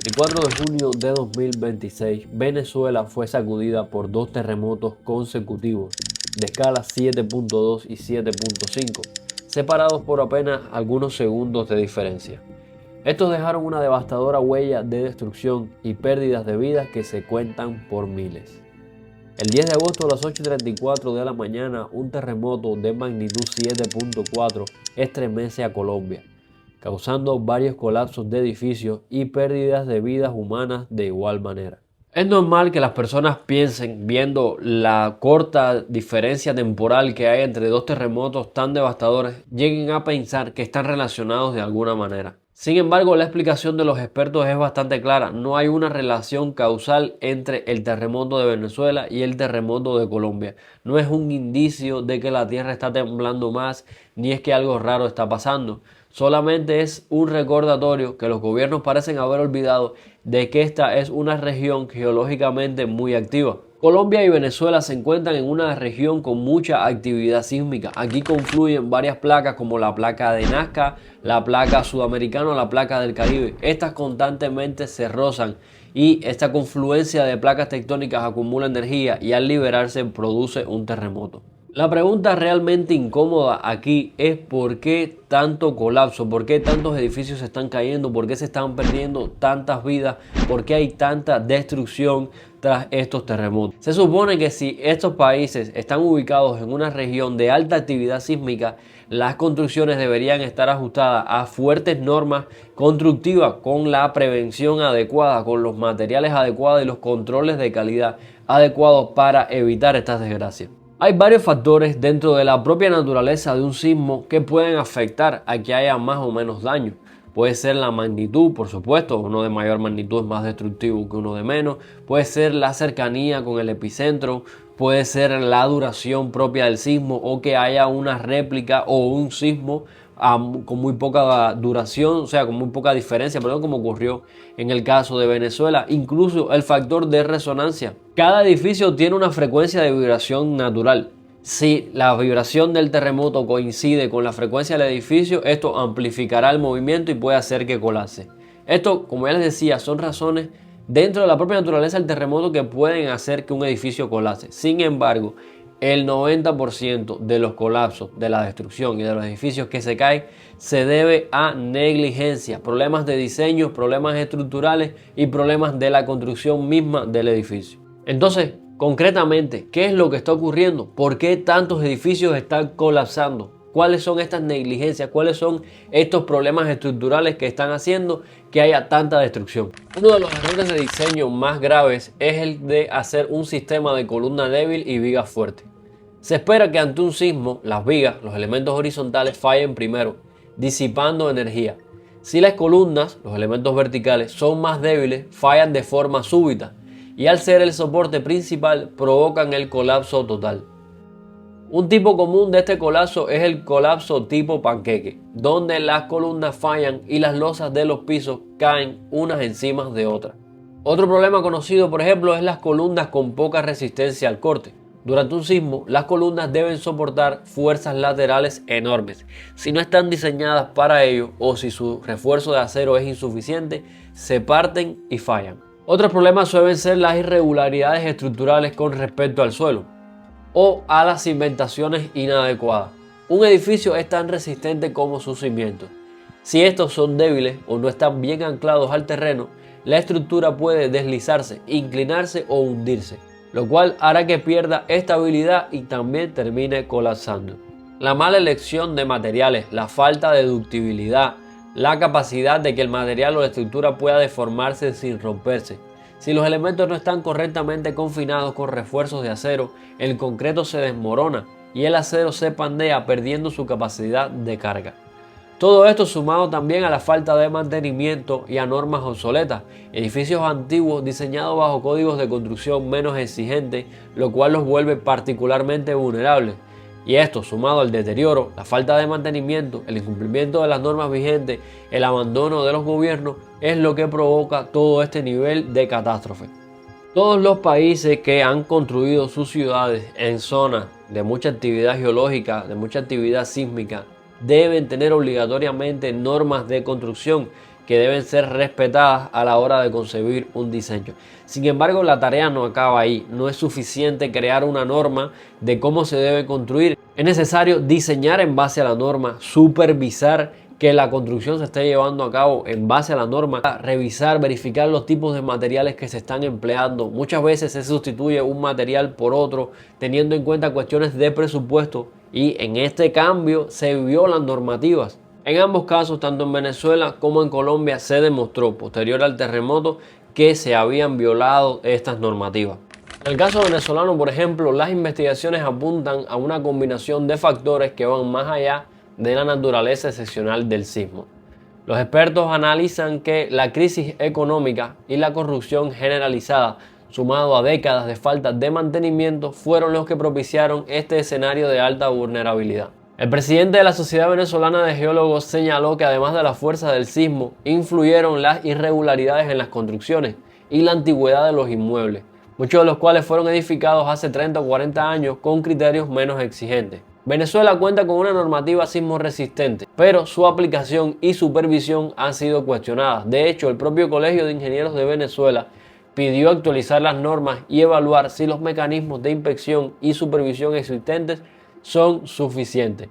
El 4 de junio de 2026, Venezuela fue sacudida por dos terremotos consecutivos de escala 7.2 y 7.5, separados por apenas algunos segundos de diferencia. Estos dejaron una devastadora huella de destrucción y pérdidas de vidas que se cuentan por miles. El 10 de agosto a las 8:34 de la mañana, un terremoto de magnitud 7.4 estremece a Colombia, causando varios colapsos de edificios y pérdidas de vidas humanas de igual manera. Es normal que las personas piensen, viendo la corta diferencia temporal que hay entre dos terremotos tan devastadores, lleguen a pensar que están relacionados de alguna manera. Sin embargo, la explicación de los expertos es bastante clara. No hay una relación causal entre el terremoto de Venezuela y el terremoto de Colombia. No es un indicio de que la tierra está temblando más, ni es que algo raro está pasando. Solamente es un recordatorio que los gobiernos parecen haber olvidado de que esta es una región geológicamente muy activa. Colombia y Venezuela se encuentran en una región con mucha actividad sísmica. Aquí confluyen varias placas como la placa de Nazca, la placa sudamericana o la placa del Caribe. Estas constantemente se rozan y esta confluencia de placas tectónicas acumula energía y al liberarse produce un terremoto. La pregunta realmente incómoda aquí es por qué tanto colapso, por qué tantos edificios se están cayendo, por qué se están perdiendo tantas vidas, por qué hay tanta destrucción tras estos terremotos. Se supone que si estos países están ubicados en una región de alta actividad sísmica, las construcciones deberían estar ajustadas a fuertes normas constructivas con la prevención adecuada, con los materiales adecuados y los controles de calidad adecuados para evitar estas desgracias. Hay varios factores dentro de la propia naturaleza de un sismo que pueden afectar a que haya más o menos daño. Puede ser la magnitud, por supuesto, uno de mayor magnitud es más destructivo que uno de menos. Puede ser la cercanía con el epicentro, puede ser la duración propia del sismo o que haya una réplica o un sismo con muy poca duración, o sea, con muy poca diferencia, perdón, como ocurrió en el caso de Venezuela. Incluso el factor de resonancia. Cada edificio tiene una frecuencia de vibración natural. Si la vibración del terremoto coincide con la frecuencia del edificio, esto amplificará el movimiento y puede hacer que colapse. Esto, como ya les decía, son razones dentro de la propia naturaleza del terremoto que pueden hacer que un edificio colapse. Sin embargo, el 90% de los colapsos, de la destrucción y de los edificios que se caen se debe a negligencia, problemas de diseño, problemas estructurales y problemas de la construcción misma del edificio. Entonces, concretamente, ¿qué es lo que está ocurriendo? ¿Por qué tantos edificios están colapsando? ¿Cuáles son estas negligencias? ¿Cuáles son estos problemas estructurales que están haciendo que haya tanta destrucción? Uno de los errores de diseño más graves es el de hacer un sistema de columna débil y viga fuerte. Se espera que ante un sismo, las vigas, los elementos horizontales, fallen primero, disipando energía. Si las columnas, los elementos verticales, son más débiles, fallan de forma súbita y al ser el soporte principal provocan el colapso total. Un tipo común de este colapso es el colapso tipo panqueque, donde las columnas fallan y las losas de los pisos caen unas encima de otras. Otro problema conocido, por ejemplo, es las columnas con poca resistencia al corte. Durante un sismo, las columnas deben soportar fuerzas laterales enormes. Si no están diseñadas para ello o si su refuerzo de acero es insuficiente, se parten y fallan. Otros problemas suelen ser las irregularidades estructurales con respecto al suelo o a las cimentaciones inadecuadas. Un edificio es tan resistente como sus cimientos. Si estos son débiles o no están bien anclados al terreno, la estructura puede deslizarse, inclinarse o hundirse, lo cual hará que pierda estabilidad y también termine colapsando. La mala elección de materiales, la falta de ductibilidad, la capacidad de que el material o la estructura pueda deformarse sin romperse. Si los elementos no están correctamente confinados con refuerzos de acero, el concreto se desmorona y el acero se pandea perdiendo su capacidad de carga. Todo esto sumado también a la falta de mantenimiento y a normas obsoletas, edificios antiguos diseñados bajo códigos de construcción menos exigentes, lo cual los vuelve particularmente vulnerables. Y esto, sumado al deterioro, la falta de mantenimiento, el incumplimiento de las normas vigentes, el abandono de los gobiernos, es lo que provoca todo este nivel de catástrofe. Todos los países que han construido sus ciudades en zonas de mucha actividad geológica, de mucha actividad sísmica, deben tener obligatoriamente normas de construcción que deben ser respetadas a la hora de concebir un diseño. Sin embargo, la tarea no acaba ahí. No es suficiente crear una norma de cómo se debe construir. Es necesario diseñar en base a la norma, supervisar que la construcción se esté llevando a cabo en base a la norma, revisar, verificar los tipos de materiales que se están empleando. Muchas veces se sustituye un material por otro teniendo en cuenta cuestiones de presupuesto y en este cambio se violan normativas. En ambos casos, tanto en Venezuela como en Colombia, se demostró posterior al terremoto que se habían violado estas normativas. En el caso venezolano, por ejemplo, las investigaciones apuntan a una combinación de factores que van más allá de la naturaleza excepcional del sismo. Los expertos analizan que la crisis económica y la corrupción generalizada, sumado a décadas de falta de mantenimiento, fueron los que propiciaron este escenario de alta vulnerabilidad. El presidente de la Sociedad Venezolana de Geólogos señaló que además de la fuerza del sismo, influyeron las irregularidades en las construcciones y la antigüedad de los inmuebles, muchos de los cuales fueron edificados hace 30 o 40 años con criterios menos exigentes. Venezuela cuenta con una normativa sismo resistente, pero su aplicación y supervisión han sido cuestionadas. De hecho, el propio Colegio de Ingenieros de Venezuela pidió actualizar las normas y evaluar si los mecanismos de inspección y supervisión existentes son suficientes.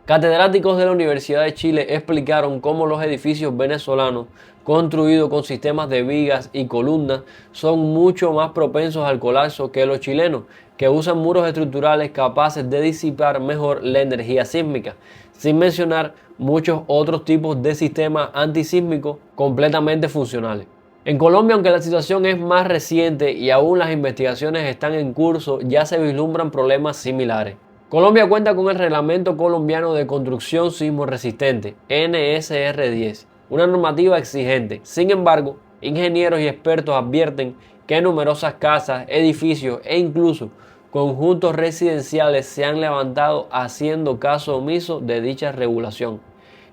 Catedráticos de la Universidad de Chile explicaron cómo los edificios venezolanos construidos con sistemas de vigas y columnas son mucho más propensos al colapso que los chilenos, que usan muros estructurales capaces de disipar mejor la energía sísmica, sin mencionar muchos otros tipos de sistemas antisísmicos completamente funcionales. En Colombia, aunque la situación es más reciente y aún las investigaciones están en curso, ya se vislumbran problemas similares. Colombia cuenta con el Reglamento Colombiano de Construcción Sismo Resistente, NSR10, una normativa exigente. Sin embargo, ingenieros y expertos advierten que numerosas casas, edificios e incluso conjuntos residenciales se han levantado haciendo caso omiso de dicha regulación.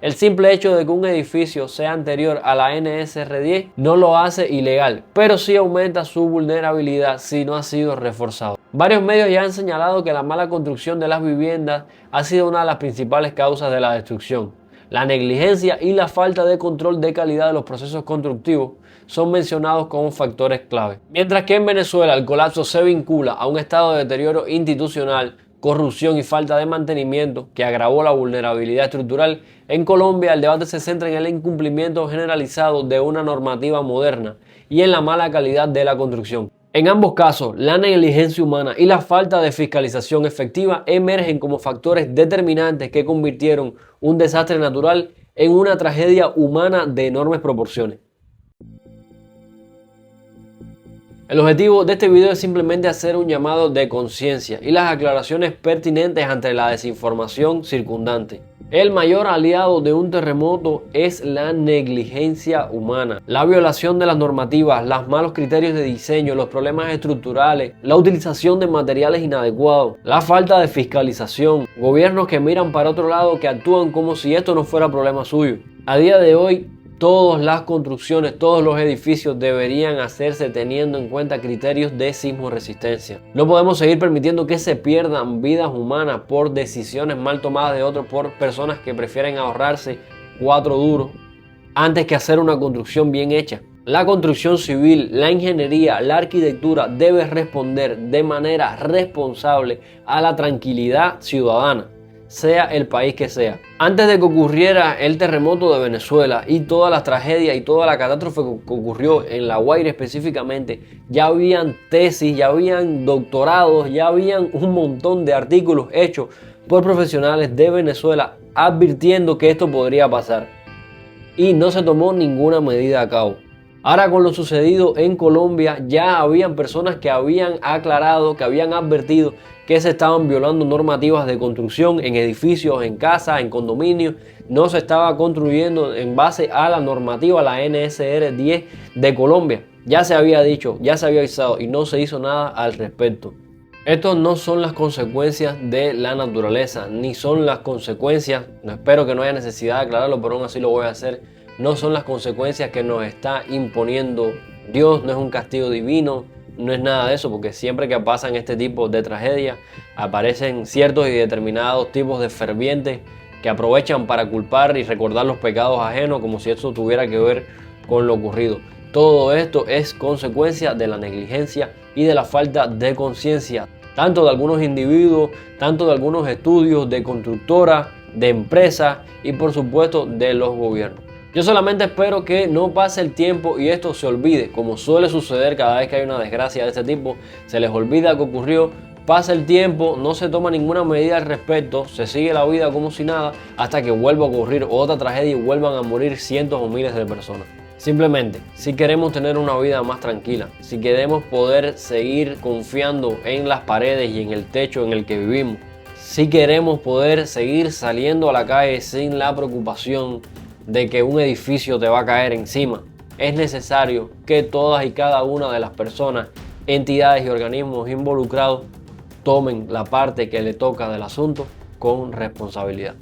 El simple hecho de que un edificio sea anterior a la NSR10 no lo hace ilegal, pero sí aumenta su vulnerabilidad si no ha sido reforzado. Varios medios ya han señalado que la mala construcción de las viviendas ha sido una de las principales causas de la destrucción. La negligencia y la falta de control de calidad de los procesos constructivos son mencionados como factores clave. Mientras que en Venezuela el colapso se vincula a un estado de deterioro institucional, corrupción y falta de mantenimiento que agravó la vulnerabilidad estructural, en Colombia el debate se centra en el incumplimiento generalizado de una normativa moderna y en la mala calidad de la construcción. En ambos casos, la negligencia humana y la falta de fiscalización efectiva emergen como factores determinantes que convirtieron un desastre natural en una tragedia humana de enormes proporciones. El objetivo de este video es simplemente hacer un llamado de conciencia y las aclaraciones pertinentes ante la desinformación circundante. El mayor aliado de un terremoto es la negligencia humana, la violación de las normativas, los malos criterios de diseño, los problemas estructurales, la utilización de materiales inadecuados, la falta de fiscalización, gobiernos que miran para otro lado, que actúan como si esto no fuera problema suyo. A día de hoy, todas las construcciones, todos los edificios deberían hacerse teniendo en cuenta criterios de sismo resistencia. No podemos seguir permitiendo que se pierdan vidas humanas por decisiones mal tomadas de otros, por personas que prefieren ahorrarse 4 duros antes que hacer una construcción bien hecha. La construcción civil, la ingeniería, la arquitectura debe responder de manera responsable a la tranquilidad ciudadana, sea el país que sea. Antes de que ocurriera el terremoto de Venezuela y toda la tragedia y toda la catástrofe que ocurrió en La Guaira específicamente, ya habían tesis, ya habían doctorados, ya habían un montón de artículos hechos por profesionales de Venezuela advirtiendo que esto podría pasar. Y no se tomó ninguna medida a cabo. Ahora, con lo sucedido en Colombia, ya habían personas que habían aclarado, que habían advertido que se estaban violando normativas de construcción en edificios, en casas, en condominios. No se estaba construyendo en base a la normativa, la NSR 10 de Colombia. Ya se había dicho, ya se había avisado y no se hizo nada al respecto. Estos no son las consecuencias de la naturaleza, ni son las consecuencias, no, espero que no haya necesidad de aclararlo, pero aún así lo voy a hacer. No son las consecuencias que nos está imponiendo Dios, no es un castigo divino, no es nada de eso, porque siempre que pasan este tipo de tragedias aparecen ciertos y determinados tipos de fervientes que aprovechan para culpar y recordar los pecados ajenos como si eso tuviera que ver con lo ocurrido. Todo esto es consecuencia de la negligencia y de la falta de conciencia, tanto de algunos individuos, tanto de algunos estudios, de constructoras, de empresas y por supuesto de los gobiernos. Yo solamente espero que no pase el tiempo y esto se olvide, como suele suceder cada vez que hay una desgracia de este tipo, se les olvida que ocurrió, pasa el tiempo, no se toma ninguna medida al respecto, se sigue la vida como si nada, hasta que vuelva a ocurrir otra tragedia y vuelvan a morir cientos o miles de personas. Simplemente, si queremos tener una vida más tranquila, si queremos poder seguir confiando en las paredes y en el techo en el que vivimos, si queremos poder seguir saliendo a la calle sin la preocupación de que un edificio te va a caer encima, es necesario que todas y cada una de las personas, entidades y organismos involucrados tomen la parte que le toca del asunto con responsabilidad.